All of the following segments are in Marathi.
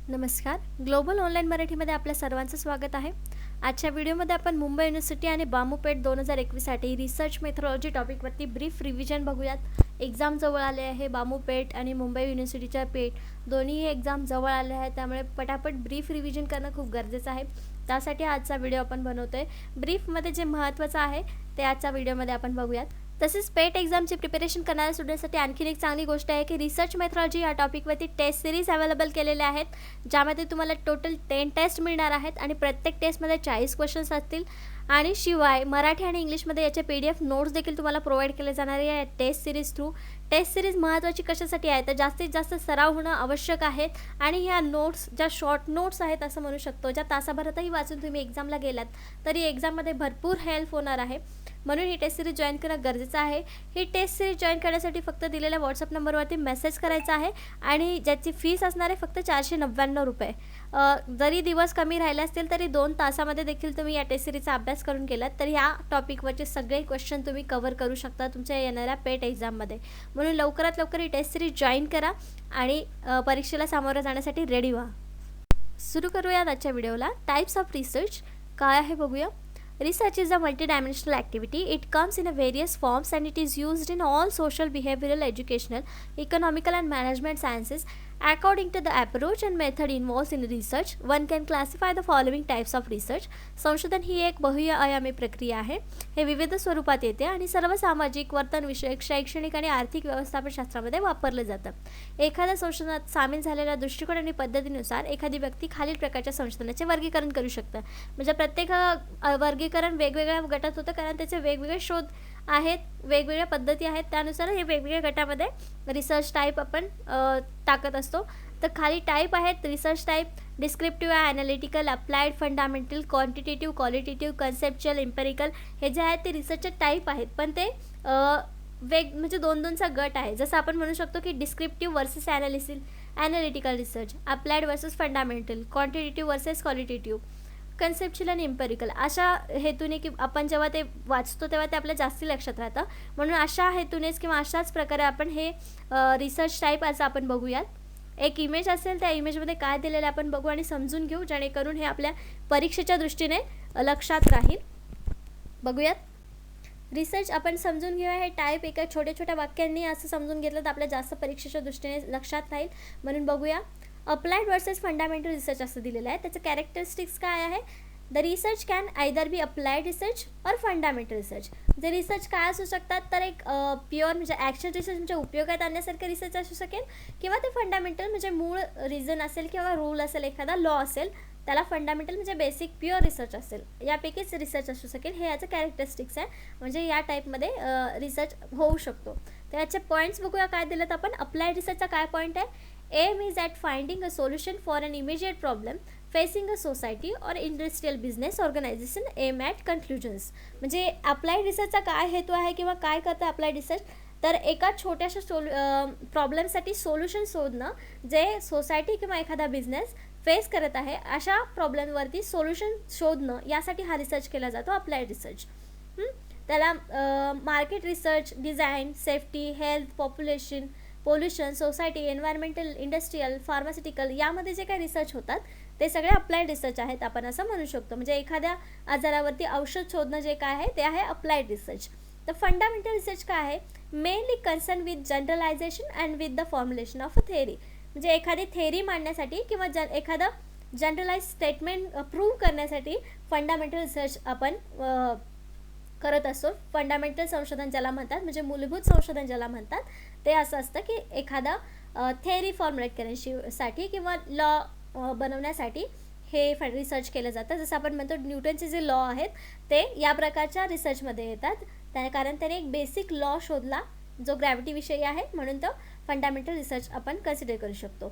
नमस्कार. ग्लोबल ऑनलाईन मराठीमध्ये आपल्या सर्वांचं स्वागत आहे. आजच्या व्हिडिओमध्ये आपण मुंबई युनिव्हर्सिटी आणि बामूपेठ 2021साठी रिसर्च मेथोडॉलॉजी टॉपिकवरती ब्रीफ रिव्हिजन बघूयात. एक्झाम जवळ आले आहे. बामूपेठ आणि मुंबई युनिव्हर्सिटीच्या पेठ दोन्ही एक्झाम जवळ आले आहेत, त्यामुळे पटापट ब्रीफ रिव्हिजन करणं खूप गरजेचं आहे. त्यासाठी आजचा व्हिडिओ आपण बनवतोय. ब्रीफमध्ये जे महत्त्वाचं आहे ते आजच्या व्हिडिओमध्ये आपण बघूयात. तसेच पेट एक्झामची प्रिपरेशन करणाऱ्या स्टुडंटसाठी आणखीन एक चांगली गोष्ट आहे की रिसर्च मेथोडॉलॉजी या टॉपिकवरती टेस्ट सिरीज अवेलेबल केलेल्या आहेत, ज्यामध्ये तुम्हाला टोटल 10 टेस्ट मिळणार आहेत आणि प्रत्येक टेस्टमध्ये 40 क्वेश्चन्स असतील. आणि शिवाय मराठी आणि इंग्लिशमध्ये याचे PDF नोट्स देखील तुम्हाला प्रोव्हाइड केले जाणार आहे या test series through. Test series महत्त्वाची कशासाठी आहे तर जास्तीत जास्त सराव होणं आवश्यक आहे. आणि ह्या नोट्स ज्या शॉर्ट नोट्स आहेत असं म्हणू शकतो, ज्या तासाभरातही वाचून तुम्ही एक्झामला गेलात तरी एक्झाममध्ये भरपूर हेल्प होणार आहे. म्हणून ही टेस्ट सिरीज जॉईन करणं गरजेचं आहे. ही टेस्ट सिरीज जॉईन करण्यासाठी फक्त दिलेल्या व्हॉट्सअप नंबरवरती मेसेज करायचा आहे आणि ज्याची फीस असणार आहे फक्त 499 रुपये. जरी दिवस कमी राहिले असतील तरी 2 तासामध्ये देखील तुम्ही या टेस्ट सिरीजचा अभ्यास करून केलात तर ह्या टॉपिकवरचे सगळे क्वेश्चन तुम्ही कव्हर करू शकता तुमच्या येणाऱ्या पेट एक्झाममध्ये. म्हणून लवकरात लवकर ही टेस्ट सिरीज जॉईन करा आणि परीक्षेला सामोरं जाण्यासाठी रेडी व्हा. सुरू करूयात आजच्या व्हिडिओला. टाइप्स ऑफ रिसर्च काय आहे बघूया. Research is a multidimensional activity. It comes in a various forms and it is used in all social, behavioral, educational, economical and management sciences. According to the approach and method involved in research, one can classify the following types of research. संशोधन ही एक बहुआयामी प्रक्रिया आहे. हे विविध स्वरूपात येते आणि सर्व सामाजिक, वर्तन विषयक, शैक्षणिक आणि आर्थिक व्यवस्थापन शास्त्रामध्ये वापरले जातं. एखाद्या संशोधनात सामील झालेल्या दृष्टिकोन आणि पद्धतीनुसार एखादी व्यक्ती खालील प्रकारच्या संशोधनाचे वर्गीकरण करू शकते. म्हणजे प्रत्येक वर्गीकरण वेगवेगळ्या गटात होतं, कारण त्याचे वेगवेगळे शोध आहेत, वेगवेगळ्या पद्धती आहेत, त्यानुसार हे वेगवेगळ्या गटामध्ये रिसर्च टाईप आपण टाकत असतो. तर खाली टाईप आहेत research type: descriptive, analytical, applied, fundamental, quantitative, qualitative, conceptual, empirical. हे जे आहेत ते रिसर्चचे टाईप आहेत, पण ते म्हणजे 2-2चा गट आहे. जसं आपण म्हणू शकतो की descriptive versus analytical research, applied versus fundamental, quantitative versus qualitative, conceptual आणि इम्पेरिकल. अशा हेतूने की आपण जेव्हा ते वाचतो तेव्हा ते आपल्या जास्ती लक्षात राहतं. म्हणून अशा हेतूनेच किंवा अशाच प्रकारे आपण हे रिसर्च टाईप आज आपण बघूयात. एक इमेज असेल, त्या इमेजमध्ये काय दिलेलं आपण बघू आणि समजून घेऊ, जेणेकरून हे आपल्या परीक्षेच्या दृष्टीने लक्षात राहील. बघूयात. रिसर्च आपण समजून घेऊया. हे टाईप एका छोट्या छोट्या वाक्यांनी असं समजून घेतलं तर आपल्या जास्त परीक्षेच्या दृष्टीने लक्षात राहील. म्हणून बघूया. अप्लाइड वर्सेस फंडामेंटल रिसर्च असं दिलेलं आहे. त्याचं कॅरेक्टरिस्टिक्स काय आहे. The research can either be applied research और फंडामेंटल रिसर्च. जे रिसर्च काय असू शकतात तर एक प्युअर म्हणजे ॲक्शन रिसर्च म्हणजे उपयोगात आणण्यासारखं रिसर्च असू शकेल, किंवा ते फंडामेंटल म्हणजे मूळ रिझन असेल किंवा रूल असेल, एखादा लॉ असेल, त्याला फंडामेंटल म्हणजे बेसिक प्युअर रिसर्च असेल, यापैकीच रिसर्च असू शकेल. हे याचं कॅरेक्टरिस्टिक्स आहे. म्हणजे या टाईपमध्ये रिसर्च होऊ शकतो. तर याचे पॉईंट्स बघूया काय दिलं तर आपण. अप्लाइड रिसर्चचा काय पॉईंट आहे. Aim is at finding a solution for an immediate problem facing a society or industrial business organisation aim at conclusions. म्हणजे अप्लाइड रिसर्चचा काय हेतू आहे किंवा काय करतं अप्लाइड रिसर्च तर एका छोट्याशा प्रॉब्लेमसाठी सोल्युशन शोधणं, जे सोसायटी किंवा एखादा बिझनेस फेस करत आहे अशा प्रॉब्लेमवरती सोल्युशन शोधणं, यासाठी हा रिसर्च केला जातो अप्लाइड रिसर्च. त्याला market research, design, safety, health, pollution, society, environmental, industrial, pharmaceutical यामध्ये जे काही रिसर्च होतात ते सगळे अप्लाइड रिसर्च आहेत आपण असं म्हणू शकतो. म्हणजे एखाद्या आजारावरती औषध शोधणं जे काय आहे ते आहे अप्लाइड रिसर्च. तर फंडामेंटल रिसर्च काय आहे. Mainly concern with generalization and with the formulation of a theory. म्हणजे एखादी थेअरी मांडण्यासाठी किंवा एखादं जनरलाइज स्टेटमेंट प्रूव्ह करण्यासाठी फंडामेंटल रिसर्च आपण करत असतो. फंडामेंटल संशोधन ज्याला म्हणतात, म्हणजे मूलभूत संशोधन ज्याला म्हणतात, ते असं असतं की एखादा थेअरी फॉर्म्युलेट करण्यासाठी किंवा लॉ बनवण्यासाठी हे रिसर्च केलं जातं. जसं आपण म्हणतो न्यूटनचे जे लॉ आहेत ते या प्रकारच्या रिसर्चमध्ये येतात. कारण त्याने एक बेसिक लॉ शोधला जो ग्रॅव्हिटीविषयी आहे, म्हणून तो फंडामेंटल रिसर्च आपण कन्सिडर करू शकतो.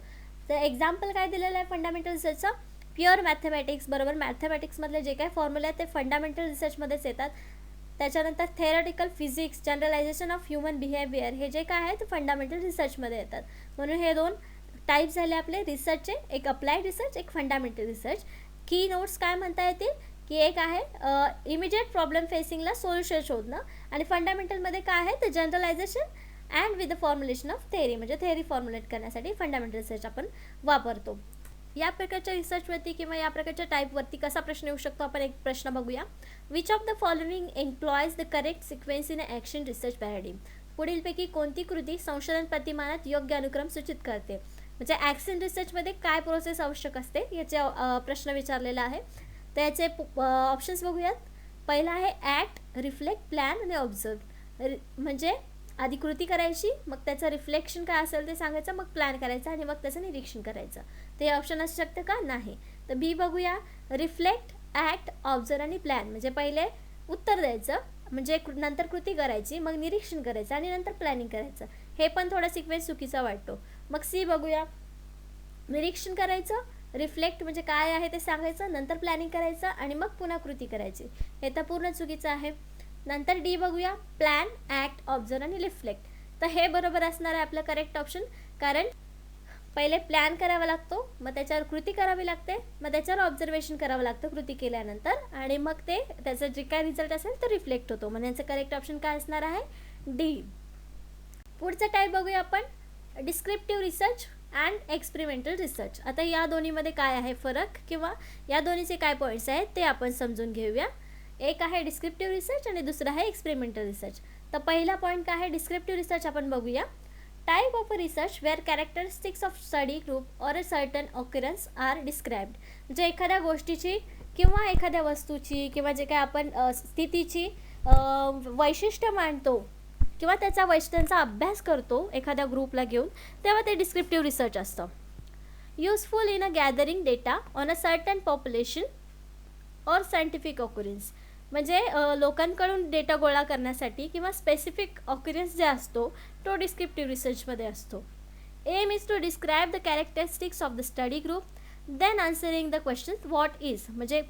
तर एक्झाम्पल काय दिलेलं आहे फंडामेंटल रिसर्चचं. प्युअर मॅथमॅटिक्स बरोबर मॅथमॅटिक्समधले जे काही फॉर्म्युले आहेत ते फंडामेंटल रिसर्चमध्येच येतात. त्याच्यानंतर theoretical physics, generalization of human behaviour हे जे काय आहे ते फंडामेंटल रिसर्चमध्ये येतात. म्हणून हे 2 टाईप झाले आपले रिसर्चचे, एक अप्लाइड रिसर्च, एक फंडामेंटल रिसर्च. की नोट्स काय म्हणता येतील की एक आहे इमिजिएट प्रॉब्लेम फेसिंगला सोल्युशन शोधणं, आणि फंडामेंटलमध्ये काय आहे तर generalization and with the formulation of theory, म्हणजे थेअरी फॉर्म्युलेट करण्यासाठी फंडामेंटल रिसर्च आपण वापरतो. या प्रकारच्या रिसर्चवरती किंवा या प्रकारच्या टाईपवरती कसा प्रश्न येऊ शकतो आपण एक प्रश्न बघूया. Which of the following employs the correct sequence in action research paradigm. पुढीलपैकी कोणती कृती संशोधन प्रतिमानात योग्य अनुक्रम सूचित करते. म्हणजे ॲक्शन रिसर्चमध्ये काय प्रोसेस आवश्यक असते याचे प्रश्न विचारलेला आहे. तर याचे ऑप्शन्स बघूयात. पहिला आहे ॲक्ट, रिफ्लेक्ट, प्लॅन आणि ऑब्झर्व. म्हणजे आधी कृती करायची, मग त्याचं रिफ्लेक्शन काय असेल ते सांगायचं, मग प्लॅन करायचं आणि मग त्याचं निरीक्षण करायचं. ते ऑप्शन असू शकतं का? नाही. तर बी बघूया. रिफ्लेक्ट, ॲक्ट, ऑब्झर्व आणि प्लॅन. म्हणजे पहिले उत्तर द्यायचं, म्हणजे नंतर कृती करायची, मग निरीक्षण करायचं आणि नंतर प्लॅनिंग करायचं. हे पण थोडा सिक्वेन्स चुकीचा वाटतो. मग सी बघूया. निरीक्षण करायचं, रिफ्लेक्ट म्हणजे काय आहे ते सांगायचं, नंतर प्लॅनिंग करायचं आणि मग पुन्हा कृती करायची. हे तर पूर्ण चुकीचं आहे. नंतर डी बघूया. प्लॅन, ॲक्ट, ऑब्झर्व आणि रिफ्लेक्ट. तर हे बरोबर असणार आहे आपलं करेक्ट ऑप्शन. कारण पहिले प्लॅन करावा लागतो, मग त्याच्यावर कृती करावी लागते, मग त्याच्यावर ऑब्झर्वेशन करावं लागतं कृती केल्यानंतर, आणि मग ते त्याचं जे काय रिझल्ट असेल तो रिफ्लेक्ट होतो. म्हणजे याचं करेक्ट ऑप्शन काय असणार आहे? डी. पुढचा टाईप बघूया आपण. Descriptive research and experimental research. आता या दोन्हीमध्ये काय आहे फरक किंवा या दोन्हीचे काय पॉईंट्स आहेत ते आपण समजून घेऊया. एक आहे डिस्क्रिप्टिव्ह रिसर्च आणि दुसरा आहे एक्सपेरिमेंटल रिसर्च. तर पहिला पॉईंट काय आहे? डिस्क्रिप्टिव्ह रिसर्च आपण बघूया. Type of a research where characteristics of study group or a certain occurrence are described. म्हणजे एखाद्या गोष्टीची किंवा एखाद्या वस्तूची किंवा जे काय आपण स्थितीची वैशिष्ट्य मांडतो किंवा त्यांचा अभ्यास करतो एखाद्या ग्रुपला घेऊन, तेव्हा ते डिस्क्रिप्टिव्ह रिसर्च असतं. Useful in a gathering data on a certain population or scientific occurrence. म्हणजे लोकांकडून डेटा गोळा करण्यासाठी किंवा स्पेसिफिक ऑकरन्स जे असतो तो डिस्क्रिप्टिव्ह रिसर्चमध्ये असतो. Aim is to describe the characteristics of the study group then answering the question what is. म्हणजे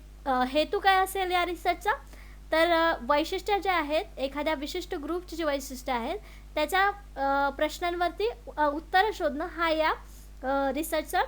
हेतू काय असेल या रिसर्चचा? तर वैशिष्ट्य जे आहेत एखाद्या विशिष्ट ग्रुपची जी वैशिष्ट्य आहेत त्याच्या प्रश्नांवरती उत्तर शोधणं हा या रिसर्चचा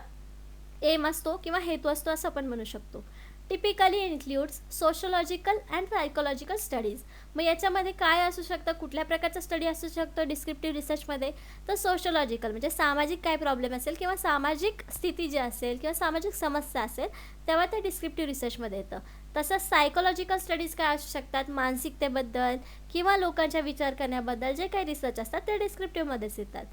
एम असतो किंवा हेतू असतो असं आपण म्हणू शकतो. Typically includes sociological and psychological studies. मग याच्यामध्ये काय असू शकतं, कुठल्या प्रकारचा स्टडी असू शकतो डिस्क्रिप्टिव्ह रिसर्चमध्ये? तर सोशोलॉजिकल म्हणजे सामाजिक काय प्रॉब्लेम असेल किंवा सामाजिक स्थिती जी असेल किंवा सामाजिक समस्या असेल तेव्हा ते डिस्क्रिप्टिव्ह रिसर्चमध्ये येतं. तसंच सायकोलॉजिकल स्टडीज काय असू शकतात, मानसिकतेबद्दल किंवा लोकांच्या विचार करण्याबद्दल जे काही रिसर्च असतात ते डिस्क्रिप्टिव्हमध्येच येतात.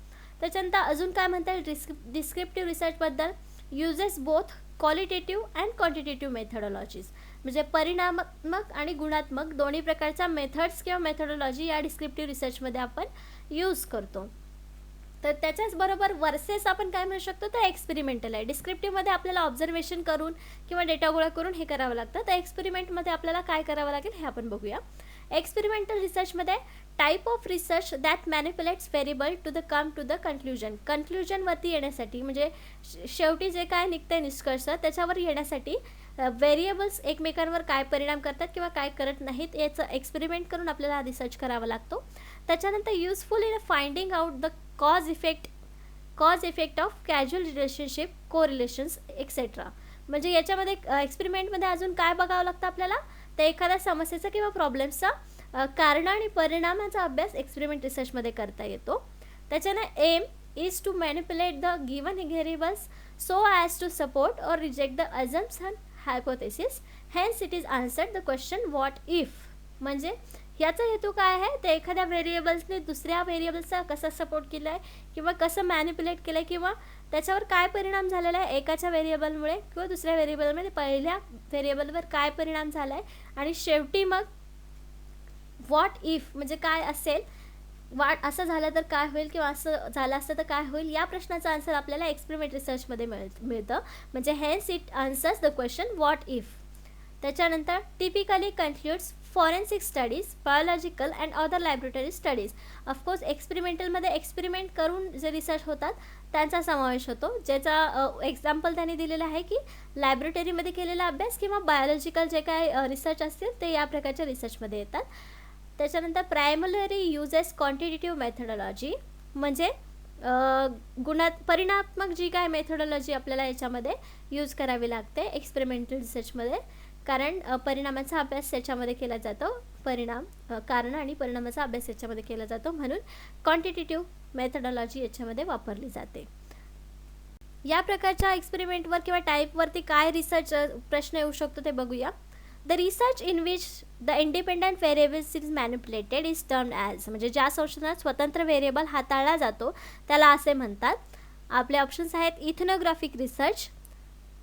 त्याच्यानंतर अजून काय म्हणता येईल डिस्क्रिप्टिव्ह रिसर्चबद्दल? Uses both qualitative and quantitative methodologies. म्हणजे परिणामात्मक आणि गुणात्मक दोन्ही प्रकारच्या मेथड्स किंवा मेथडॉलॉजी या डिस्क्रिप्टिव्ह रिसर्चमध्ये आपण यूज करतो. तर त्याच्याच बरोबर वर्सेस आपण काय म्हणू शकतो तर एक्सपेरिमेंटल आहे. डिस्क्रिप्टिव्हमध्ये आपल्याला ऑब्झर्वेशन करून किंवा डेटा गोळा करून हे करावं लागतं. तर एक्सपेरिमेंटमध्ये आपल्याला काय करावं लागेल हे आपण बघूया. एक्सपेरिमेंटल रिसर्चमध्ये type of research that manipulates variable to the come to the conclusion. कन्क्ल्युजनवरती येण्यासाठी म्हणजे शेवटी जे काय निघते निष्कर्ष त्याच्यावर येण्यासाठी व्हेरिएबल्स एकमेकांवर काय परिणाम करतात किंवा काय करत नाहीत याचं एक्सपेरिमेंट करून आपल्याला रिसर्च करावा लागतो. त्याच्यानंतर useful in finding out the cause effect of casual relationship, को रिलेशन्स एक्सेट्रा. म्हणजे याच्यामध्ये एक्सपेरिमेंटमध्ये अजून काय बघावं लागतं आपल्याला तर एखाद्या समस्येचा किंवा प्रॉब्लेम्सचा कारण आणि परिणामाचा अभ्यास एक्सपेरिमेंट रिसर्चमध्ये करता येतो. त्याच्यानं aim is to manipulate the given variables so as to support or reject the assumption hypothesis, hence it is answered the question what if. म्हणजे ह्याचा हेतू काय आहे तर एखाद्या व्हेरिएबल्सने दुसऱ्या व्हेरिएबल्सचा कसा सपोर्ट केला आहे किंवा कसं मॅनिप्युलेट केलं आहे किंवा त्याच्यावर काय परिणाम झालेला आहे एकाच्या व्हेरिएबलमुळे किंवा दुसऱ्या व्हेरिएबलमध्ये पहिल्या व्हेरिएबलवर काय परिणाम झाला आहे आणि शेवटी मग व्हॉट इफ म्हणजे काय असेल, असं झालं तर काय होईल किंवा असं झालं असतं तर काय होईल या प्रश्नाचं आन्सर आपल्याला एक्सपेरिमेंट रिसर्चमध्ये मिळतं. म्हणजे hence it answers the question what if. त्याच्यानंतर typically concludes forensic studies, biological and other laboratory studies. Of course एक्सपेरिमेंटलमध्ये एक्सपेरिमेंट करून जे रिसर्च होतात त्यांचा समावेश होतो, ज्याचा एक्झाम्पल त्यांनी दिलेलं आहे की लॅबोरेटरीमध्ये केलेला अभ्यास किंवा बायोलॉजिकल जे काय रिसर्च असतील ते या प्रकारच्या रिसर्चमध्ये येतात. त्याच्यानंतर प्रायमरी युजेस क्वांटिटेटिव्ह मेथडॉलॉजी. म्हणजे परिणात्मक जी काय मेथडॉलॉजी आपल्याला याच्यामध्ये यूज करावी लागते एक्सपेरिमेंटल रिसर्चमध्ये, कारण परिणामाचा अभ्यास याच्यामध्ये केला जातो. कारण आणि परिणामाचा अभ्यास याच्यामध्ये केला जातो म्हणून क्वांटिटेटिव्ह मेथडॉलॉजी याच्यामध्ये वापरली जाते. या प्रकारच्या एक्सपेरिमेंटवर किंवा टाईपवरती काय रिसर्च प्रश्न येऊ शकतो ते बघूया. The research in which the independent variables is manipulated is termed as, म्हणजे ज्या संशोधनात स्वतंत्र व्हेरिएबल हाताळला जातो त्याला असे म्हणतात. आपले ऑप्शन्स आहेत ethnographic research,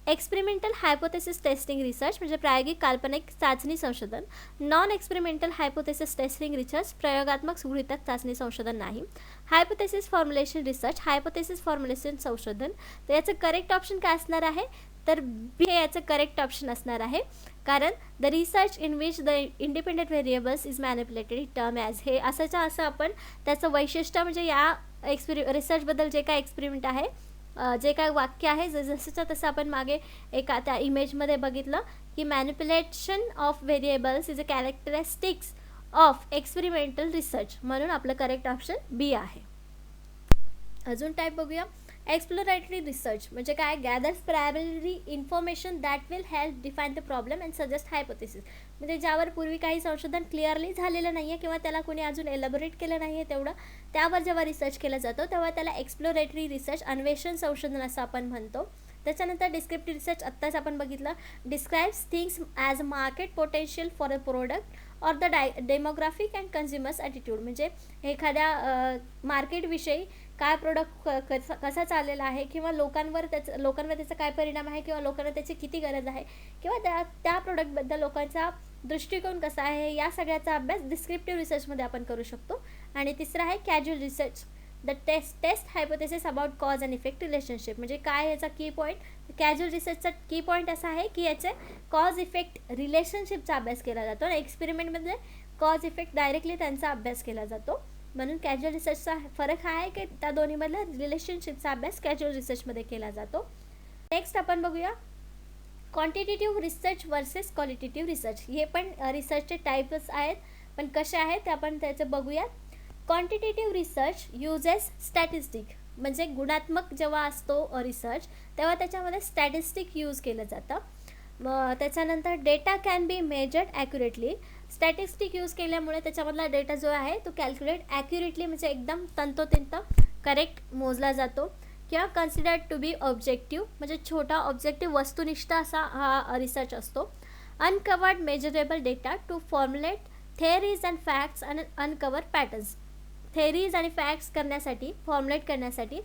experimental hypothesis testing research म्हणजे प्रायोगिक काल्पनिक चाचणी संशोधन, non experimental hypothesis testing research प्रयोगात्मक गृहीतक चाचणी संशोधन नाही, hypothesis formulation research hypothesis formulation संशोधन. तर याचं करेक्ट ऑप्शन काय असणार आहे, तर बी हे याचं करेक्ट ऑप्शन असणार आहे. कारण the research in which the independent variables is manipulated term as, हे असंच्या असं आपण त्याचं वैशिष्ट्य म्हणजे या रिसर्चबद्दल जे काय एक्सपेरिमेंट आहे, जे काय वाक्य आहे जसंच्या तसं आपण मागे एका त्या इमेजमध्ये बघितलं की manipulation of variables is a characteristics of experimental research, म्हणून आपलं करेक्ट ऑप्शन बी आहे. अजून टाईप बघूया. एक्सप्लोरेटरी रिसर्च म्हणजे काय, gathers primary information that will help define the problem and suggest hypothesis, म्हणजे ज्यावर पूर्वी काही संशोधन क्लिअरली झालेलं नाही आहे किंवा त्याला कोणी अजून एलॅबोरेट केलं नाही आहे तेवढं, त्यावर जेव्हा रिसर्च केला जातो तेव्हा त्याला एक्सप्लोरेटरी रिसर्च अन्वेषण संशोधन असं आपण म्हणतो. त्याच्यानंतर डिस्क्रिप्टिव्ह रिसर्च आत्ताच आपण बघितलं, describes things as market potential for a product or the demographic and consumers attitude, म्हणजे एखाद्या मार्केटविषयी काय प्रोडक्ट कसा चाललेला आहे किंवा लोकांवर त्याचा काय परिणाम आहे किंवा लोकांना त्याची किती गरज आहे किंवा त्या प्रोडक्टबद्दल लोकांचा दृष्टिकोन कसा आहे, या सगळ्याचा अभ्यास डिस्क्रिप्टिव्ह रिसर्चमध्ये आपण करू शकतो. आणि तिसरं आहे casual research, the test hypothesis about cause and effect relationship, म्हणजे काय याचा की पॉईंट, कॅज्युअल रिसर्चचा की पॉईंट असा आहे की याचे कॉज इफेक्ट रिलेशनशिपचा अभ्यास केला जातो आणि एक्सपेरिमेंटमध्ये कॉज इफेक्ट डायरेक्टली त्यांचा अभ्यास केला जातो. म्हणून कॅज्युअल रिसर्चचा फरक हा आहे की त्या दोन्हीमधला रिलेशनशिपचा अभ्यास कॅज्युअल रिसर्चमध्ये केला जातो. नेक्स्ट आपण बघूया quantitative research versus qualitative research. हे पण रिसर्चचे टाईप्स आहेत, पण कसे आहेत ते आपण त्याचं बघूया. क्वांटिटेटिव्ह रिसर्च युजेस स्टॅटिस्टिक, म्हणजे गुणात्मक जेव्हा असतो रिसर्च तेव्हा त्याच्यामध्ये स्टॅटिस्टिक यूज केलं जातं. त्याच्यानंतर data can be measured accurately, statistic use केल्यामुळे त्याच्यामधला डेटा जो आहे तो कॅल्क्युलेट ॲक्युरेटली म्हणजे एकदम तंतोतंत करेक्ट मोजला जातो. किंवा कन्सिडर्ड टू बी ऑब्जेक्टिव्ह, म्हणजे छोटा ऑब्जेक्टिव्ह वस्तुनिष्ठ असा हा रिसर्च असतो. Uncovered measurable data to formulate theories and facts and uncover patterns, theories आणि फॅक्ट्स करण्यासाठी फॉर्म्युलेट करण्यासाठी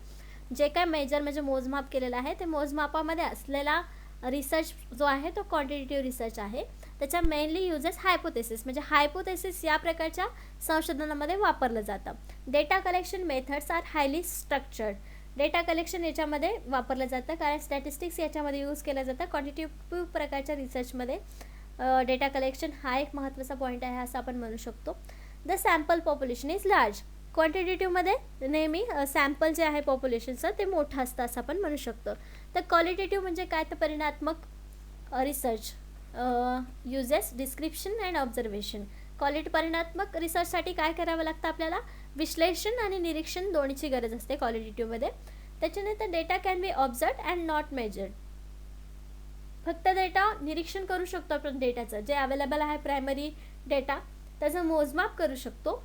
जे काय मेजर म्हणजे मोजमाप केलेलं आहे ते मोजमापामध्ये असलेला रिसर्च जो आहे तो क्वांटिटेटिव्ह रिसर्च आहे. त्याच्या मेनली युजेस हायपोथेसिस, म्हणजे हायपोथेसिस या प्रकारच्या संशोधनामध्ये वापरलं जातं. Data collection methods are highly structured, data collection याच्यामध्ये वापरलं जातं कारण स्टॅटिस्टिक्स याच्यामध्ये यूज केलं जातं. क्वांटिटेटिव्ह प्रकारच्या रिसर्चमध्ये डेटा कलेक्शन हा एक महत्त्वाचा पॉईंट आहे असं आपण म्हणू शकतो. The sample population is large, क्वांटिटेटिव्हमध्ये नेहमी सॅम्पल जे आहे पॉप्युलेशनचं ते मोठं असतं असं आपण म्हणू शकतो. तर क्वालिटेटिव्ह म्हणजे काय, तर परिणात्मक research uses description and observation. परिणात्मक रिसर्चसाठी काय करावं लागतं आपल्याला, विश्लेषण आणि निरीक्षण दोन्हीची गरज असते क्वालिटेटिव्हमध्ये. त्याच्यानंतर data can be observed and not measured, फक्त डेटा निरीक्षण करू शकतो आपण, डेटाचं जे अवेलेबल आहे प्रायमरी डेटा त्याचं मोजमाप करू शकतो,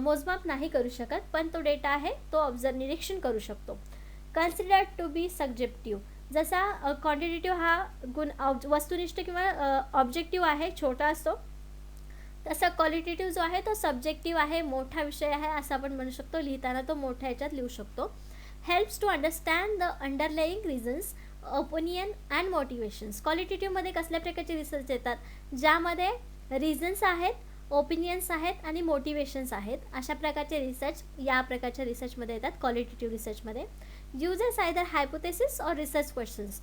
मोजमाप नाही करू शकत, पण तो डेटा आहे तो निरीक्षण करू शकतो. कन्सिडर्ड टू बी सब्जेक्टिव्ह, जसा क्वांटिटेटिव्ह हा वस्तुनिष्ठ किंवा ऑब्जेक्टिव्ह आहे, छोटा असतो, तसा क्वालिटेटिव्ह जो आहे तो सब्जेक्टिव्ह आहे, मोठा विषय आहे असं आपण म्हणू शकतो. लिहिताना तो मोठ्या ह्याच्यात लिहू शकतो. Helps to understand the underlying reasons opinion and motivations. क्वालिटेटिव्हमध्ये कसल्या प्रकारचे रिसर्च येतात, ज्यामध्ये रिझन्स आहेत, ओपिनियन्स आहेत आणि मोटिवेशन्स आहेत, अशा प्रकारचे रिसर्च या प्रकारच्या रिसर्चमध्ये येतात क्वालिटेटिव्ह रिसर्चमध्ये. युजेस आयदर हायपोथेसिस और रिसर्च क्वेश्चन्स,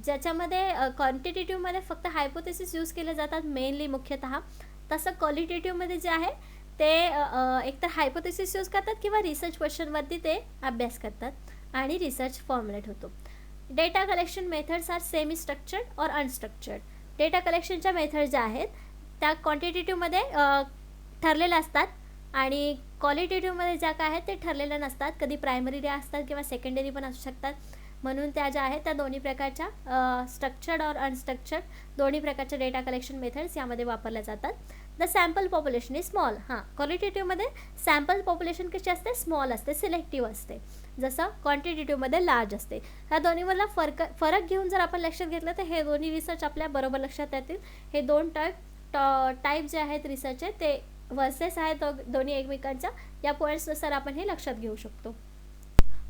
ज्याच्यामध्ये क्वांटिटेटिव्हमध्ये फक्त हायपोथेसिस यूज केले जातात मेनली मुख्यतः, तसं क्वालिटेटिव्हमध्ये जे आहे ते एकतर हायपोथेसिस यूज करतात किंवा रिसर्च क्वेश्चनवरती ते अभ्यास करतात आणि रिसर्च फॉर्म्युलेट होतो. Data collection methods are semi structured और अनस्ट्रक्चर्ड. डेटा कलेक्शनच्या मेथड ज्या आहेत त्या क्वांटिटेटिव्हमध्ये ठरलेल्या असतात आणि क्वालिटेटिव्हमध्ये ज्या काय आहेत ते ठरलेल्या नसतात, कधी प्रायमरी असतात किंवा सेकंडरी पण असू शकतात. म्हणून त्या ज्या आहेत त्या दोन्ही प्रकारच्या स्ट्रक्चर्ड और अनस्ट्रक्चर्ड दोन्ही प्रकारच्या डेटा कलेक्शन मेथड्स यामध्ये वापरल्या जातात. The sample population is small. क्वालिटेटिव्हमध्ये सॅम्पल पॉप्युलेशन कशी असते, स्मॉल असते, सिलेक्टिव्ह असते. जसं क्वांटिटेटिव्हमध्ये लार्ज असते. ह्या दोन्हीमधला फरक घेऊन जर आपण लक्षात घेतलं तर हे दोन्ही रिसर्च आपल्या बरोबर लक्षात येतील. हे दोन टाईप जे आहेत रिसर्चचे ते वर्सेस आहेत दोन्ही एकमेकांच्या. या पॉईंट्सनुसार आपण हे लक्षात घेऊ शकतो.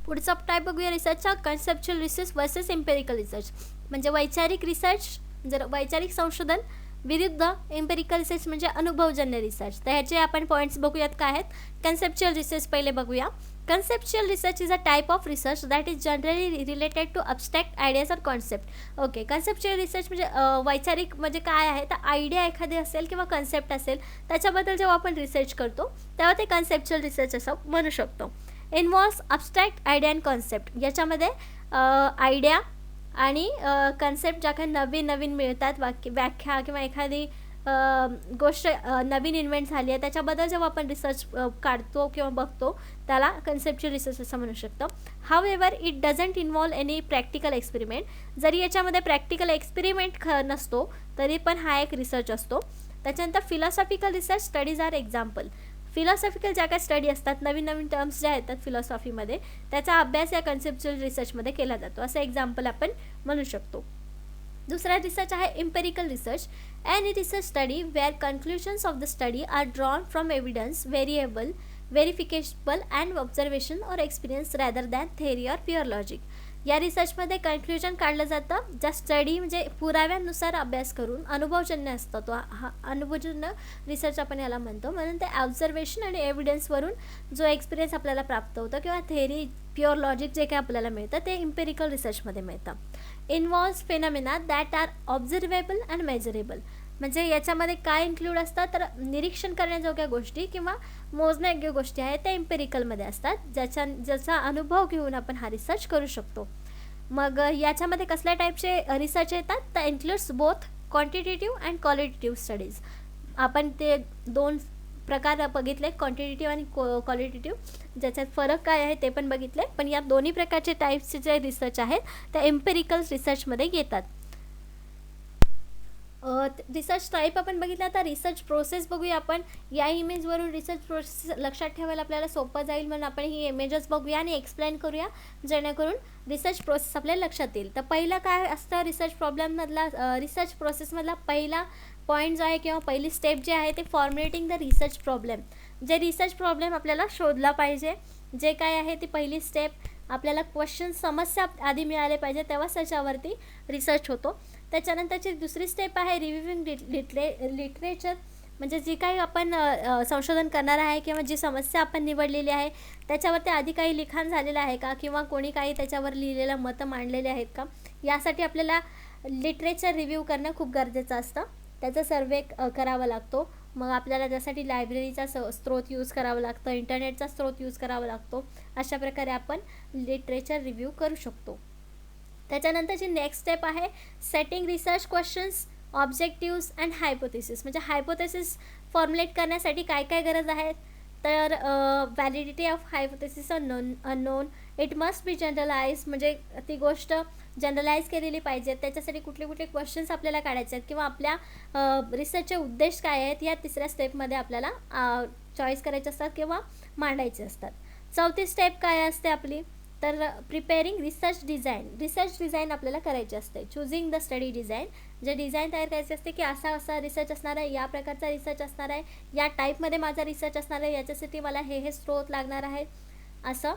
पुढचा टाईप बघूया रिसर्चचा, conceptual research versus empirical research. म्हणजे वैचारिक रिसर्च, जर वैचारिक संशोधन विरुद्ध एम्पिरिकल रिसर्च म्हणजे अनुभवजन्य रिसर्च. तर ह्याचे आपण पॉईंट्स बघूयात काय आहेत. कन्सेप्च्युअल रिसर्च पहिले बघूया. Conceptual research is a type of research that is generally related to abstract ideas or concept. Okay, conceptual research म्हणजे वैचारिक म्हणजे काय आहे, तर आयडिया एखादी असेल किंवा कन्सेप्ट असेल त्याच्याबद्दल जेव्हा आपण रिसर्च करतो तेव्हा ते कन्सेप्च्युअल रिसर्च असं म्हणू शकतो. Involves abstract idea and concept. याच्यामध्ये आयडिया आणि कन्सेप्ट ज्या काही नवीन नवीन मिळतात, व्याख्या किंवा एखादी गोष्ट नवीन इन्व्हेंट झाली आहे त्याच्याबद्दल जेव्हा आपण रिसर्च काढतो किंवा बघतो त्याला कन्सेप्च्युअल रिसर्च असं म्हणू शकतो. However it doesn't involve any practical experiment. जरी याच्यामध्ये प्रॅक्टिकल एक्सपेरिमेंट नसतो तरी पण हा एक रिसर्च असतो. त्याच्यानंतर philosophical research studies are example. Philosophical ज्या काही स्टडी असतात, नवीन नवीन टर्म्स ज्या येतात फिलॉसॉफीमध्ये त्याचा अभ्यास या कन्सेप्च्युअल रिसर्चमध्ये केला जातो. असं एक्झाम्पल आपण म्हणू शकतो. दुसरा रिसर्च आहे empirical research. Any research study where conclusions of the study are drawn from evidence, verifiable and observation or experience rather than theory or pure logic. या रिसर्चमध्ये कन्क्लुजन काढलं जातं ज्या स्टडी म्हणजे पुराव्यानुसार अभ्यास करून अनुभवजन्य असतो. तो हा अनुभवजन्य रिसर्च आपण याला म्हणतो. म्हणून ते ऑब्झर्वेशन आणि एव्हिडन्सवरून जो एक्सपिरियन्स आपल्याला प्राप्त होतो किंवा थेअरी प्युअर लॉजिक जे काही आपल्याला मिळतं ते एम्पिरिकल रिसर्चमध्ये मिळतं. Involves phenomena that are observable and measurable. म्हणजे याच्यामध्ये काय इन्क्लूड असतात तर निरीक्षण करण्याजोग्या गोष्टी किंवा मोजण्यायोग्य गोष्टी आहेत त्या एम्पिरिकलमध्ये असतात, ज्याचा अनुभव घेऊन आपण हा रिसर्च करू शकतो. मग याच्यामध्ये कसल्या टाईपचे रिसर्च येतात तर includes both quantitative and qualitative studies. आपण ते दोन प्रकार बघितले, क्वांटिटेटिव्ह आणि क्वालिटेटिव्ह. ज्याच्यात फरक काय आहे ते पण बघितले. पण या दोन्ही प्रकारचे टाईप्सचे जे रिसर्च आहेत त्या एम्पिरिकल रिसर्चमध्ये येतात. रिसर्च टाईप आपण बघितला. आता रिसर्च प्रोसेस बघूया आपण. या इमेजवरून रिसर्च प्रोसेस लक्षात ठेवायला आपल्याला सोपं जाईल म्हणून आपण ही इमेजेस बघूया आणि एक्सप्लेन करूया जेणेकरून रिसर्च प्रोसेस आपल्याला लक्षात येईल. तर पहिलं काय असतं रिसर्च प्रॉब्लेममधला, रिसर्च प्रोसेसमधला पहिला पॉईंट जो आहे किंवा पहिली स्टेप जी आहे ते फॉर्म्युलेटिंग द रिसर्च प्रॉब्लेम. जे रिसर्च प्रॉब्लेम आपल्याला शोधला पाहिजे जे काय आहे ती पहिली स्टेप. आपल्याला क्वेश्चन समस्या आधी मिळाले पाहिजे तेव्हाच त्याच्यावरती रिसर्च होतो. त्याच्यानंतरची दुसरी स्टेप आहे रिव्ह्यूइंग लिटरेचर. म्हणजे जी काही आपण संशोधन करणार आहे किंवा जी समस्या आपण निवडलेली आहे त्याच्यावरती आधी काही लिखाण झालेलं आहे का किंवा कोणी काही त्याच्यावर लिहिलेलं मतं मांडलेले आहेत का, यासाठी आपल्याला लिटरेचर रिव्ह्यू करणं खूप गरजेचं असतं. त्याचा सर्वे करावा लागतो. मग आपल्याला त्यासाठी लायब्ररीचा स्रोत यूज करावा लागतं, इंटरनेटचा स्रोत यूज करावा लागतो. अशा प्रकारे आपण लिटरेचर रिव्ह्यू करू शकतो. त्याच्यानंतरची नेक्स्ट स्टेप आहे setting research questions, objectives and hypothesis. म्हणजे हायपोथेसिस फॉर्म्युलेट करण्यासाठी काय काय गरज आहे तर validity of hypothesis unknown, it must be generalize. म्हणजे ती गोष्ट जनरलाइज केलेली पाहिजे. त्याच्यासाठी कुठले कुठले क्वेश्चन्स आपल्याला काढायचे आहेत किंवा आपल्या रिसर्चचे उद्देश काय आहेत या तिसऱ्या स्टेपमध्ये आपल्याला चॉईस करायचे असतात किंवा मांडायचे असतात. चौथी स्टेप काय असते आपली तर preparing research design. Research design आपल्याला करायची असते. Choosing the study design. जे डिझाईन तयार करायचे असते की असा रिसर्च असणार आहे, या प्रकारचा रिसर्च असणार आहे, या टाईपमध्ये माझा रिसर्च असणार आहे, याच्यासाठी मला हे स्रोत लागणार आहे, असं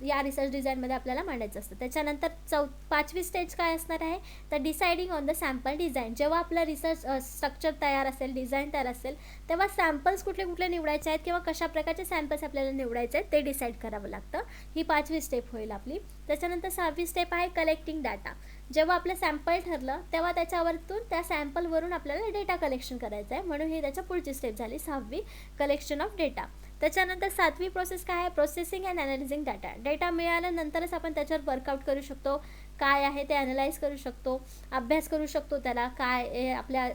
या रिसर्च डिझाईनमध्ये आपल्याला मांडायचं असतं. त्याच्यानंतर पाचवी स्टेज काय असणार आहे तर deciding on the sample design. जेव्हा आपलं रिसर्च स्ट्रक्चर तयार असेल, डिझाईन तयार असेल तेव्हा सॅम्पल्स कुठले कुठले निवडायचे आहेत किंवा कशा प्रकारचे सॅम्पल्स आपल्याला निवडायचे आहेत ते डिसाईड करावं लागतं. ही पाचवी स्टेप होईल आपली. त्याच्यानंतर सहावी स्टेप आहे कलेक्टिंग डाटा. जेव्हा आपलं सॅम्पल ठरलं तेव्हा त्याच्यावरतून त्या सॅम्पलवरून आपल्याला डेटा कलेक्शन करायचं आहे, म्हणून ही त्याच्या पुढची स्टेप झाली सहावी, कलेक्शन ऑफ डेटा. त्याच्यानंतर सातवी प्रोसेस काय आहे प्रोसेसिंग अँड ॲनालिझिंग डाटा. डेटा मिळाल्यानंतरच आपण त्याच्यावर वर्कआउट करू शकतो, काय आहे ते ॲनालाइज करू शकतो, अभ्यास करू शकतो. त्याला काय आपल्या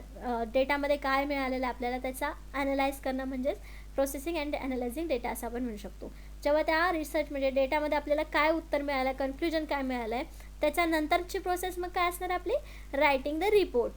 डेटामध्ये काय मिळालेलं आहे आपल्याला त्याचा ॲनालाइज करणं म्हणजेच प्रोसेसिंग अँड ॲनालायझिंग डेटा असं आपण म्हणू शकतो. जेव्हा त्या रिसर्च म्हणजे डेटामध्ये आपल्याला काय उत्तर मिळालं, कन्क्लुजन काय मिळालं आहे, त्याच्यानंतरची प्रोसेस मग काय असणार आपली रायटिंग द रिपोर्ट.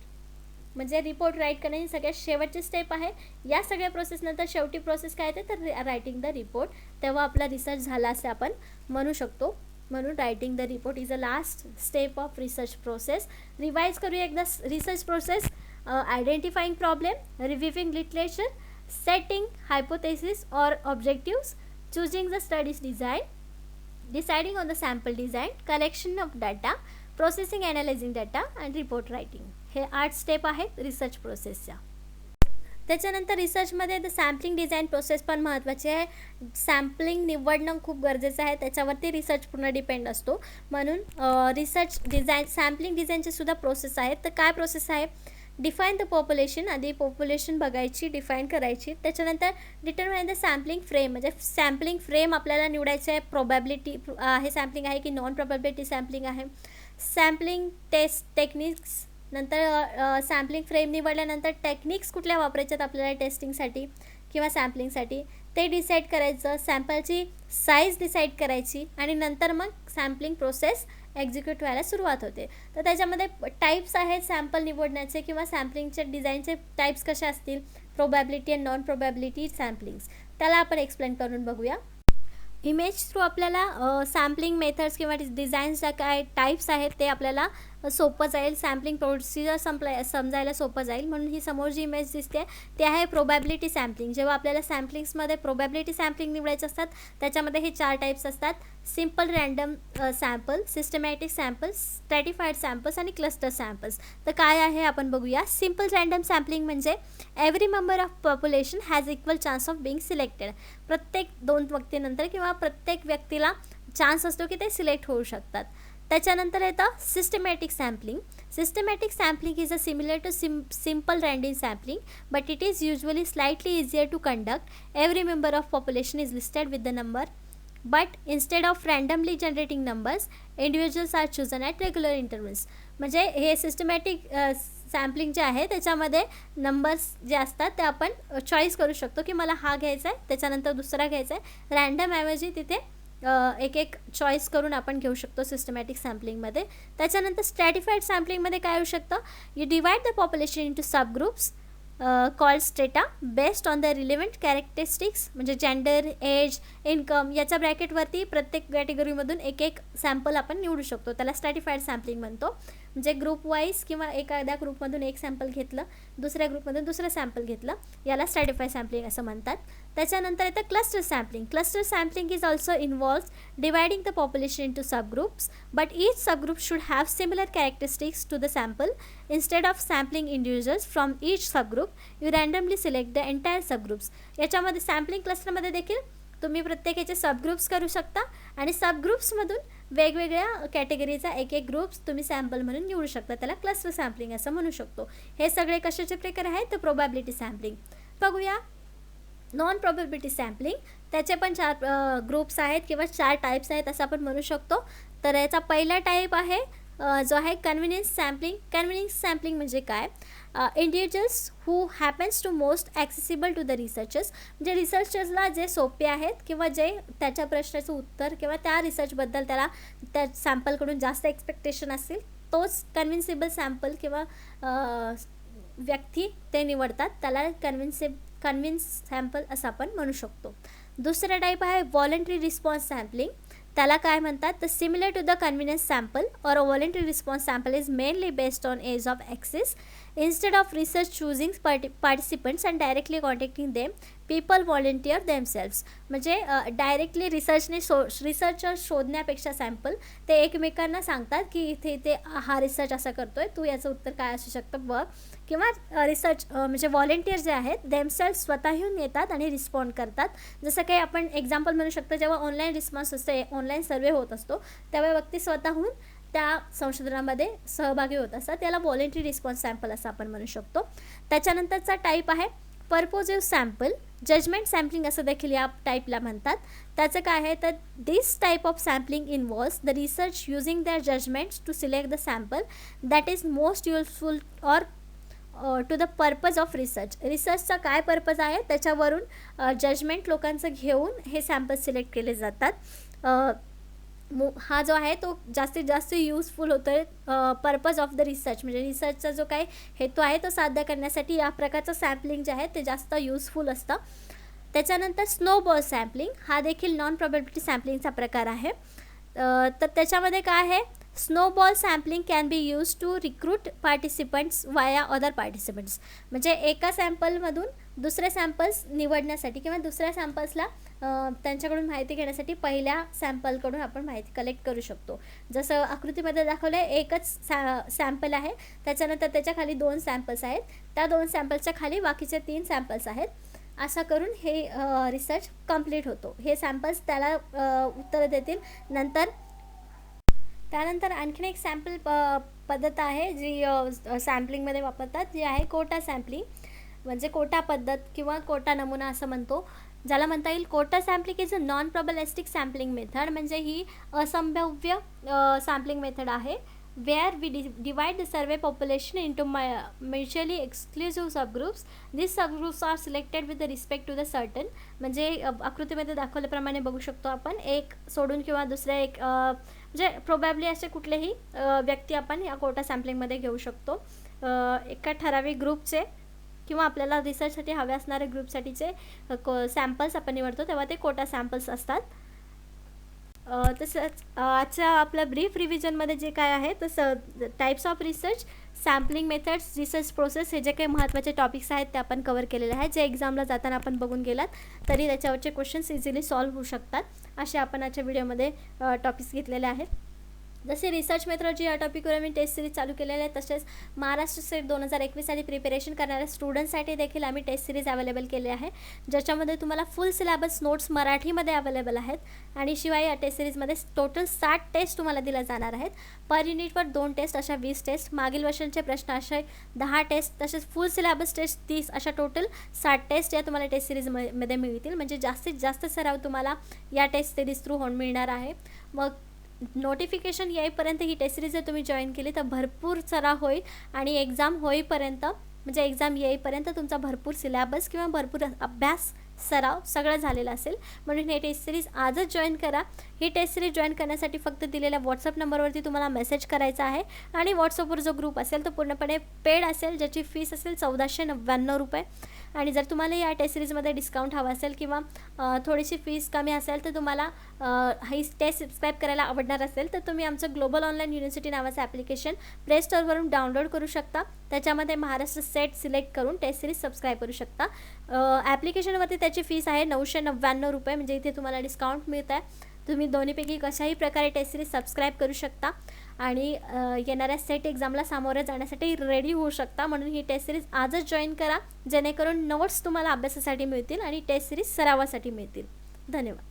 म्हणजे रिपोर्ट राईट करणे ही सगळ्यात शेवटची स्टेप आहे. या सगळ्या प्रोसेसनंतर शेवटी प्रोसेस काय येते तर रायटिंग द रिपोर्ट. तेव्हा आपला रिसर्च झाला असे आपण म्हणू शकतो. म्हणून writing the report is a last step of research process. Revise करूया एकदा research process. Identifying problem, reviewing literature, setting hypothesis or objectives, choosing the studies design, deciding on the sample design, collection of data, processing analyzing data and report writing. हे 8 स्टेप आहेत रिसर्च प्रोसेसच्या. त्याच्यानंतर रिसर्चमध्ये द सॅम्पलिंग डिझाईन प्रोसेस पण महत्त्वाची आहे. सॅम्पलिंग निवडणं खूप गरजेचं आहे, त्याच्यावरती रिसर्च पूर्ण डिपेंड असतो. म्हणून रिसर्च डिझाईन सॅम्पलिंग डिझाईनचे सुद्धा प्रोसेस आहेत. तर काय प्रोसेस आहे? Define the population. आधी पॉप्युलेशन बघायची, डिफाईन करायची. त्याच्यानंतर डिटरमाइन द सॅम्पलिंग फ्रेम, म्हणजे सॅम्पलिंग फ्रेम आपल्याला निवडायचं आहे. प्रोबॅबिलिटी हे सॅम्पलिंग आहे की नॉन प्रोबॅबिलिटी सॅम्पलिंग आहे. सॅम्पलिंग टेस्ट टेक्निक्स, नंतर सॅम्पलिंग फ्रेम निवडल्यानंतर टेक्निक्स कुठल्या वापरायच्यात आपल्याला टेस्टिंगसाठी किंवा सॅम्पलिंगसाठी ते डिसाईड करायचं. सॅम्पलची साईज डिसाईड करायची आणि नंतर मग सॅम्पलिंग प्रोसेस एक्झिक्यूट व्हायला सुरुवात होते. तर त्याच्यामध्ये टाईप्स आहेत सॅम्पल निवडण्याचे किंवा सॅम्पलिंगचे डिझाईनचे टाईप्स कसे असतील. प्रोबॅबिलिटी अँड नॉन प्रोबॅबिलिटी सॅम्पलिंग्स, त्याला आपण एक्सप्लेन करून बघूया. इमेज थ्रू आपल्याला सॅम्पलिंग मेथड्स किंवा डिझाईन्सच्या काय टाईप्स आहेत ते आपल्याला सोपं जाईल. सॅम्पलिंग प्रोसिजर समजायला सोपं जाईल. म्हणून ही समोर जी इमेज दिसते ते आहे प्रोबॅबिलिटी सॅम्पलिंग. जेव्हा आपल्याला सॅम्पलिंग्समध्ये प्रोबॅबिलिटी सॅम्पलिंग निवडायचे असतात त्याच्यामध्ये हे 4 टाईप्स असतात. Simple random sample, systematic samples, स्ट्रॅटिफाईड samples आणि क्लस्टर सॅम्पल्स. तर काय आहे आपण बघूया. सिम्पल रँडम सॅम्पलिंग म्हणजे every member of population has equal chance of being selected. प्रत्येक 2 व्यक्तीनंतर किंवा प्रत्येक व्यक्तीला चान्स असतो की ते सिलेक्ट होऊ शकतात. त्याच्यानंतर येतं systematic sampling. Systematic sampling is a similar to simple random sampling but it is usually slightly easier to conduct. Every member of population is listed with the number but instead of randomly generating numbers individuals are chosen at regular intervals. म्हणजे हे सिस्टमॅटिक सॅम्पलिंग जे आहे त्याच्यामध्ये नंबर्स जे असतात ते आपण चॉईस करू शकतो की मला हा घ्यायचा आहे, त्याच्यानंतर दुसरा घ्यायचा आहे. रँडमऐवजी तिथे एक चॉईस करून आपण घेऊ शकतो सिस्टमॅटिक सॅम्पलिंगमध्ये. त्याच्यानंतर स्ट्रॅटिफाईड सॅम्पलिंगमध्ये काय होऊ शकतं. You divide the population into sub groups called strata based on the relevant characteristics, म्हणजे जेंडर, एज, इन्कम याच्या ब्रॅकेटवरती प्रत्येक कॅटेगरीमधून एक सॅम्पल आपण निवडू शकतो. त्याला स्ट्रॅटिफाईड सॅम्पलिंग म्हणतो. म्हणजे ग्रुप वाईज किंवा एखाद्या ग्रुपमधून एक सॅम्पल घेतलं, दुसऱ्या ग्रुपमधून दुसरं सॅम्पल घेतलं, याला स्ट्रॅटिफाईड सॅम्पलिंग असं म्हणतात. त्याच्यानंतर येतं cluster sampling. Cluster sampling is also involves dividing the population into sub groups but each sub group should have similar characteristics to the sample. Instead of sampling individuals from each sub group you randomly select the entire sub groups. याच्यामध्ये सॅम्पलिंग क्लस्टरमध्ये देखील तुम्ही प्रत्येकाचे सब ग्रुप्स करू शकता आणि सब ग्रुप्समधून वेगवेगळ्या कॅटेगरीचा एक ग्रुप्स तुम्ही सॅम्पल म्हणून निवडू शकता. त्याला क्लस्टर सॅम्पलिंग असं म्हणू शकतो. हे सगळे कशाचे प्रकार आहेत तर प्रोबॅबिलिटी सॅम्पलिंग. बघूया नॉन प्रोबॅबिलिटी सॅम्पलिंग. त्याचे पण 4 ग्रुप्स आहेत किंवा 4 टाईप्स आहेत असं आपण म्हणू शकतो. तर याचा पहिला टाईप आहे जो आहे कन्व्हिनियन्स सॅम्पलिंग. कन्व्हिनियन्स सॅम्पलिंग म्हणजे काय. Individuals who happens to most accessible to the researchers, म्हणजे रिसर्चर्सला जे सोपे आहेत किंवा जे त्याच्या प्रश्नाचं उत्तर किंवा त्या रिसर्चबद्दल त्याला त्या सॅम्पलकडून जास्त एक्सपेक्टेशन असतील तोच कन्व्हिन्सिबल सॅम्पल किंवा व्यक्ती ते निवडतात. त्याला कन्व्हिन्स सॅम्पल असं आपण म्हणू शकतो. दुसरा टाईप आहे व्हॉलंटरी रिस्पॉन्स सॅम्पलिंग. त्याला काय म्हणतात तर similar to the convenience sample or a voluntary response sample is mainly based on ease of access. Instead of research choosing participants and directly contacting them, people volunteer themselves. म्हणजे डायरेक्टली रिसर्चर शोधण्यापेक्षा सॅम्पल ते एकमेकांना सांगतात की इथे हा रिसर्च असा करतोय, तू याचं उत्तर काय असू शकतं बघ. किंवा रिसर्च म्हणजे व्हॉलेंटियर जे आहेत देमसेल्फ स्वतःहून येतात आणि रिस्पॉन्ड करतात. जसं काही आपण एक्झाम्पल म्हणू शकतो जेव्हा ऑनलाईन रिस्पॉन्स असतो, ऑनलाईन सर्वे होत असतो त्यावेळी व्यक्ती स्वतःहून त्या संशोधनामध्ये सहभागी होत असतात. त्याला व्हॉलंटरी रिस्पॉन्स सॅम्पल असं आपण म्हणू शकतो. त्याच्यानंतरचा टाईप आहे पर्पोजिव्ह सॅम्पल. जजमेंट सॅम्पलिंग असं देखील या टाईपला म्हणतात. त्याचं काय आहे तर this type of sampling involves the research using their judgments to select the sample that is most useful or to the purpose of research. रिसर्चचा काय पर्पज आहे त्याच्यावरून जजमेंट लोकांचं घेऊन हे सॅम्पल सिलेक्ट केले जातात. हा जो आहे तो जास्तीत जास्त यूजफुल होतो आहे पर्पज ऑफ द रिसर्च, म्हणजे रिसर्चचा जो काही हेतू आहे तो साध्य करण्यासाठी या प्रकारचं सॅम्पलिंग जे आहे ते जास्त यूजफुल असतं. त्याच्यानंतर स्नोबॉल सॅम्पलिंग हा देखील नॉन प्रोबॅबिलिटी सॅम्पलिंगचा प्रकार आहे. तर त्याच्यामध्ये काय आहे, snowball sampling can be use to recruit participants via other participants, म्हणजे एका सॅम्पलमधून दुसरे सॅम्पल्स निवडण्यासाठी किंवा दुसऱ्या सॅम्पल्सला त्यांच्याकडून माहिती घेण्यासाठी पहिल्या सॅम्पलकडून आपण माहिती कलेक्ट करू शकतो. जसं आकृतीमध्ये दाखवलं आहे, एकच सॅम्पल आहे, त्याच्यानंतर त्याच्या खाली 2 सॅम्पल्स आहेत, त्या 2 सॅम्पल्सच्या खाली बाकीचे 3 सॅम्पल्स आहेत. असं करून हे रिसर्च कंप्लीट होतो. हे सॅम्पल्स त्याला उत्तरं देतील. त्यानंतर आणखीन एक सॅम्पल पद्धत आहे जी सॅम्पलिंगमध्ये वापरतात, जी आहे कोटा सॅम्पलिंग, म्हणजे कोटा पद्धत किंवा कोटा नमुना असं म्हणतो, ज्याला म्हणता येईल. Quota sampling is a non probabilistic sampling method, म्हणजे ही असंभाव्य सॅम्पलिंग मेथड आहे. where we divide the survey population into mutually exclusive subgroups. These subgroups are selected with respect to the certain, म्हणजे आकृतीमध्ये दाखवल्याप्रमाणे बघू शकतो आपण, एक सोडून किंवा दुसऱ्या एक म्हणजे प्रोबॅबली असे कुठलेही व्यक्ती आपण या कोटा सॅम्पलिंगमध्ये घेऊ शकतो. एका ठराविक ग्रुपचे किंवा आपल्याला रिसर्चसाठी हवे असणाऱ्या ग्रुपसाठीचे सॅम्पल्स आपण निवडतो, तेव्हा ते कोटा सॅम्पल्स असतात. तसंच आजच्या आपल्या ब्रीफ रिव्हिजनमध्ये जे काय आहे तसं types of research, sampling methods, research process, हे जे काही महत्त्वाचे टॉपिक्स आहेत ते आपण कवर केलेले आहेत. जे एक्झामला जाताना आपण बघून गेलात तरी त्याच्यावरचे क्वेश्चन्स इझिली सॉल्व्ह होऊ शकतात, असे आपण आजच्या व्हिडिओमध्ये टॉपिक्स घेतलेले आहेत. जसे रिसर्च मेथडॉलॉजी या टॉपिकवर मी टेस्ट सिरीज चालू केलेले आहे, तसेच महाराष्ट्र सेट 2021साठी प्रिपरेशन करणाऱ्या स्टुडंटसाठी देखील आम्ही टेस्ट सिरीज अवेलेबल केले आहे, ज्याच्यामध्ये तुम्हाला फुल सिलेबस नोट्स मराठीमध्ये अवेलेबल आहेत. आणि शिवाय या टेस्ट सिरीजमध्ये टोटल 60 टेस्ट तुम्हाला दिल्या जाणार आहेत. पर युनिटवर 2 टेस्ट, अशा 20 टेस्ट, मागील वर्षांचे प्रश्न असे 10 टेस्ट, तसेच फुल सिलेबस टेस्ट 30, अशा टोटल 60 टेस्ट या तुम्हाला टेस्ट सिरीजमध्ये मिळतील. म्हणजे जास्तीत जास्त सराव तुम्हाला या टेस्ट सिरीज थ्रू होऊन मिळणार आहे. मग नोटिफिकेशन येईपर्यंत ही टेस्ट सिरीज जर तुम्ही जॉईन केली तर भरपूर सराव होईल, आणि एक्झाम होईपर्यंत म्हणजे एक्झाम येईपर्यंत तुमचा भरपूर सिलेबस किंवा भरपूर अभ्यास सराव सगळं झालेलं असेल. म्हणून हे टेस्ट सिरीज आजच जॉईन करा. ही टेस्ट सिरीज जॉईन करण्यासाठी फक्त दिलेल्या व्हॉट्सअप नंबरवरती तुम्हाला मेसेज करायचा आहे, आणि व्हॉट्सअपवर जो ग्रुप असेल तो पूर्णपणे पेड असेल, ज्याची फीस असेल 1499 रुपये. आणि जर तुम्हाला या टेस्ट सिरीजमध्ये डिस्काउंट हवा असेल किंवा थोडीशी फीस कमी असेल, तर तुम्हाला ही टेस्ट सबस्क्राईब करायला आवडणार असेल तर तुम्ही आमचं ग्लोबल ऑनलाईन युनिव्हर्सिटी नावाचं ॲप्लिकेशन प्ले स्टोअरवरून डाउनलोड करू शकता. त्याच्यामध्ये महाराष्ट्र सेट सिलेक्ट करून टेस्ट सिरीज सबस्क्राईब करू शकता. ॲप्लिकेशनवरती त्याची फीस आहे 999 रुपये, म्हणजे इथे तुम्हाला डिस्काउंट मिळत आहे. तुम्ही दोन्हीपैकी कशाही प्रकारे टेस्ट सिरीज सबस्क्राईब करू शकता आणि येणाऱ्या सेट एक्झामला सामोरे जाण्यासाठी रेडी होऊ शकता. म्हणून ही टेस्ट सिरीज आजच जॉईन करा, जेणेकरून नोट्स तुम्हाला अभ्यासासाठी मिळतील आणि टेस्ट सिरीज सरावासाठी मिळतील. धन्यवाद.